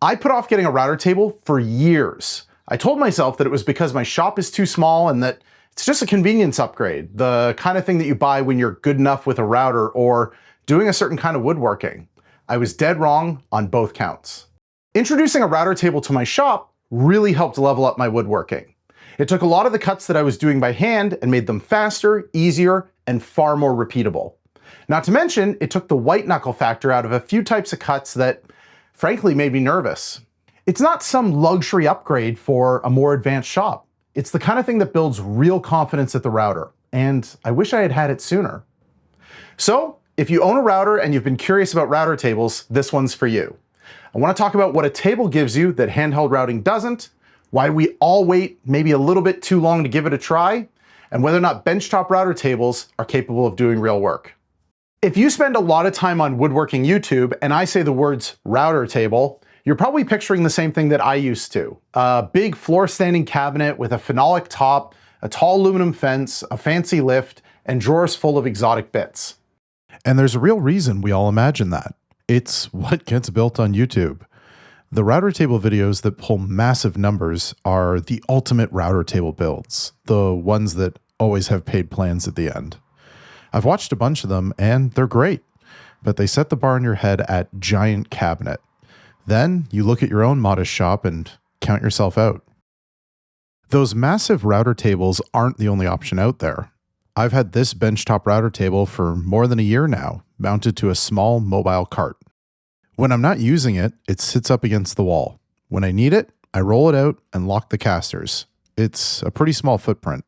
I put off getting a router table for years. I told myself that it was because my shop is too small and that it's just a convenience upgrade, the kind of thing that you buy when you're good enough with a router or doing a certain kind of woodworking. I was dead wrong on both counts. Introducing a router table to my shop really helped level up my woodworking. It took a lot of the cuts that I was doing by hand and made them faster, easier, and far more repeatable. Not to mention, it took the white knuckle factor out of a few types of cuts that frankly made me nervous. It's not some luxury upgrade for a more advanced shop. It's the kind of thing that builds real confidence at the router, and I wish I had had it sooner. So, if you own a router and you've been curious about router tables, this one's for you. I want to talk about what a table gives you that handheld routing doesn't, why we all wait maybe a little bit too long to give it a try, and whether or not benchtop router tables are capable of doing real work. If you spend a lot of time on woodworking YouTube and I say the words router table, you're probably picturing the same thing that I used to. A big floor standing cabinet with a phenolic top, a tall aluminum fence, a fancy lift, and drawers full of exotic bits. And there's a real reason we all imagine that. It's what gets built on YouTube. The router table videos that pull massive numbers are the ultimate router table builds, the ones that always have paid plans at the end. I've watched a bunch of them and they're great, but they set the bar in your head at giant cabinet. Then you look at your own modest shop and count yourself out. Those massive router tables aren't the only option out there. I've had this benchtop router table for more than a year now, mounted to a small mobile cart. When I'm not using it, it sits up against the wall. When I need it, I roll it out and lock the casters. It's a pretty small footprint.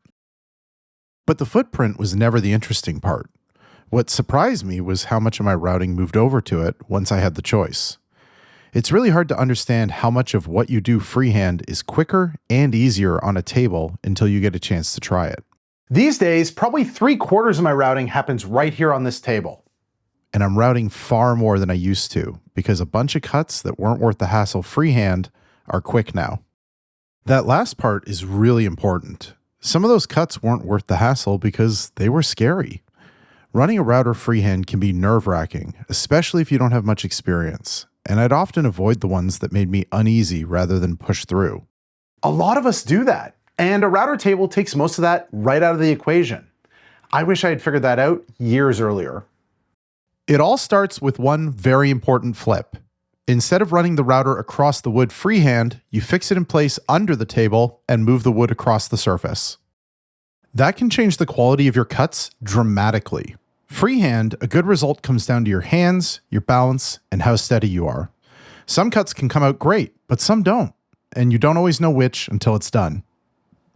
But the footprint was never the interesting part. What surprised me was how much of my routing moved over to it once I had the choice. It's really hard to understand how much of what you do freehand is quicker and easier on a table until you get a chance to try it. These days, probably 3/4 of my routing happens right here on this table. And I'm routing far more than I used to because a bunch of cuts that weren't worth the hassle freehand are quick now. That last part is really important. Some of those cuts weren't worth the hassle because they were scary. Running a router freehand can be nerve-wracking, especially if you don't have much experience, and I'd often avoid the ones that made me uneasy rather than push through. A lot of us do that, and a router table takes most of that right out of the equation. I wish I had figured that out years earlier. It all starts with one very important flip. Instead of running the router across the wood freehand, you fix it in place under the table and move the wood across the surface. That can change the quality of your cuts dramatically. Freehand, a good result comes down to your hands, your balance, and how steady you are. Some cuts can come out great, but some don't, and you don't always know which until it's done.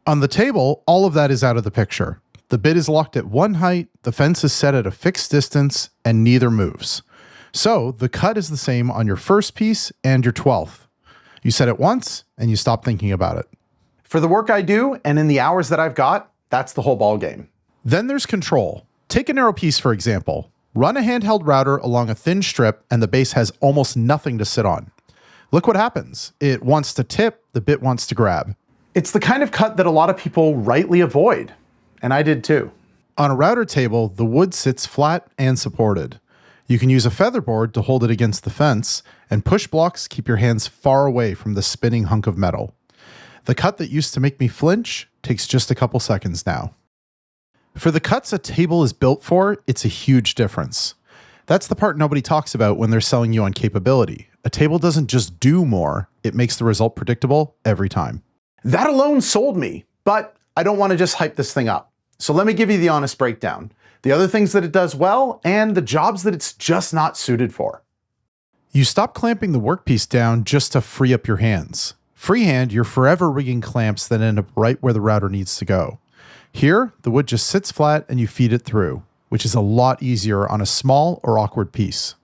On the table, all of that is out of the picture. The bit is locked at one height, the fence is set at a fixed distance, and neither moves. So the cut is the same on your first piece and your 12th. You set it once and you stop thinking about it. For the work I do and in the hours that I've got, that's the whole ballgame. Then there's control. Take a narrow piece, for example. Run a handheld router along a thin strip and the base has almost nothing to sit on. Look what happens. It wants to tip, the bit wants to grab. It's the kind of cut that a lot of people rightly avoid, and I did too. On a router table, the wood sits flat and supported. You can use a featherboard to hold it against the fence, and push blocks keep your hands far away from the spinning hunk of metal. The cut that used to make me flinch takes just a couple seconds now. For the cuts a table is built for, it's a huge difference. That's the part nobody talks about when they're selling you on capability. A table doesn't just do more, it makes the result predictable every time. That alone sold me, but I don't want to just hype this thing up. So let me give you the honest breakdown. The other things that it does well, and the jobs that it's just not suited for. You stop clamping the workpiece down just to free up your hands. Freehand, you're forever rigging clamps that end up right where the router needs to go. Here, the wood just sits flat and you feed it through, which is a lot easier on a small or awkward piece.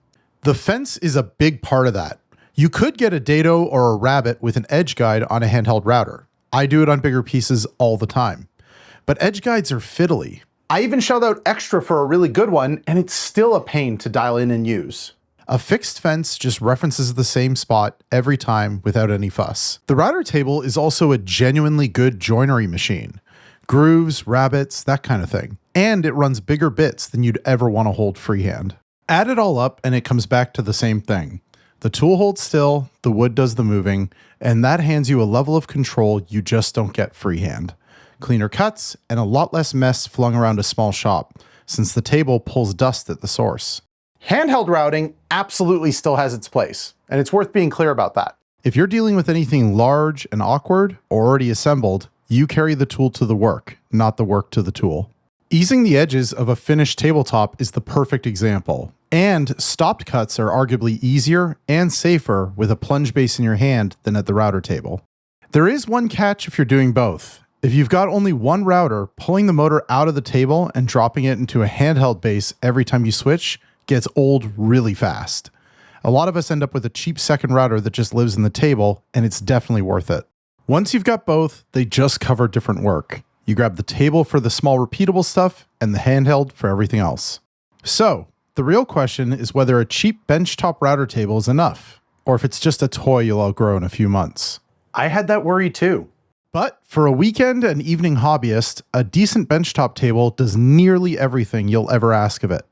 The fence is a big part of that. You could get a dado or a rabbit with an edge guide on a handheld router. I do it on bigger pieces all the time. But edge guides are fiddly. I even shelled out extra for a really good one, and it's still a pain to dial in and use. A fixed fence just references the same spot every time without any fuss. The router table is also a genuinely good joinery machine. Grooves, rabbets, that kind of thing. And it runs bigger bits than you'd ever want to hold freehand. Add it all up and it comes back to the same thing. The tool holds still, the wood does the moving, and that hands you a level of control you just don't get freehand. Cleaner cuts and a lot less mess flung around a small shop, since the table pulls dust at the source. Handheld routing absolutely still has its place, and it's worth being clear about that. If you're dealing with anything large and awkward or already assembled, you carry the tool to the work, not the work to the tool. Easing the edges of a finished tabletop is the perfect example, and stopped cuts are arguably easier and safer with a plunge base in your hand than at the router table. There is one catch if you're doing both. If you've got only one router, pulling the motor out of the table and dropping it into a handheld base every time you switch gets old really fast. A lot of us end up with a cheap second router that just lives in the table, and it's definitely worth it. Once you've got both, they just cover different work. You grab the table for the small repeatable stuff and the handheld for everything else. So, the real question is whether a cheap benchtop router table is enough, or if it's just a toy you'll outgrow in a few months. I had that worry too. But for a weekend and evening hobbyist, a decent benchtop table does nearly everything you'll ever ask of it.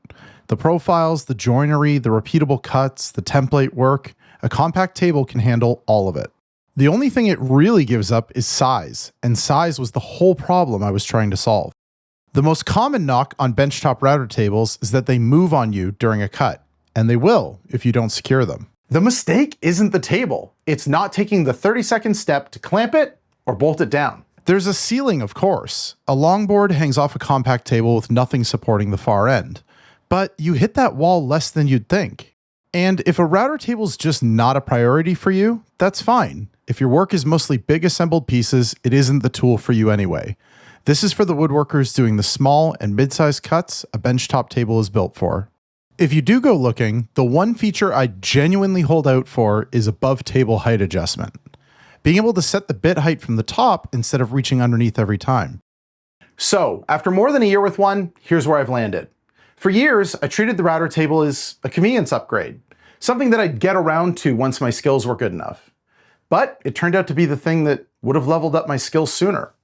The profiles, the joinery, the repeatable cuts, the template work, a compact table can handle all of it. The only thing it really gives up is size, and size was the whole problem I was trying to solve. The most common knock on benchtop router tables is that they move on you during a cut, and they will if you don't secure them. The mistake isn't the table. It's not taking the 30-second step to clamp it or bolt it down. There's a ceiling, of course. A longboard hangs off a compact table with nothing supporting the far end. But you hit that wall less than you'd think. And if a router table's just not a priority for you, that's fine. If your work is mostly big assembled pieces, it isn't the tool for you anyway. This is for the woodworkers doing the small and mid-sized cuts a benchtop table is built for. If you do go looking, the one feature I genuinely hold out for is above table height adjustment. Being able to set the bit height from the top instead of reaching underneath every time. So, after more than a year with one, here's where I've landed. For years, I treated the router table as a convenience upgrade, something that I'd get around to once my skills were good enough. But it turned out to be the thing that would have leveled up my skills sooner.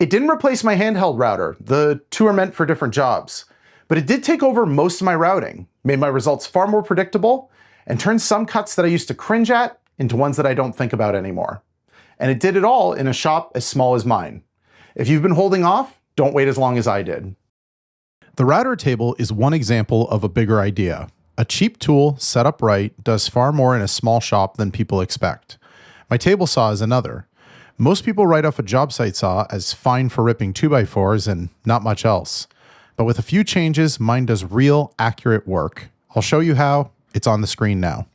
It didn't replace my handheld router, the two are meant for different jobs, but it did take over most of my routing, made my results far more predictable, and turned some cuts that I used to cringe at into ones that I don't think about anymore. And it did it all in a shop as small as mine. If you've been holding off, don't wait as long as I did. The router table is one example of a bigger idea. A cheap tool set up right does far more in a small shop than people expect. My table saw is another. Most people write off a job site saw as fine for ripping 2x4s and not much else. But with a few changes, mine does real, accurate work. I'll show you how. It's on the screen now.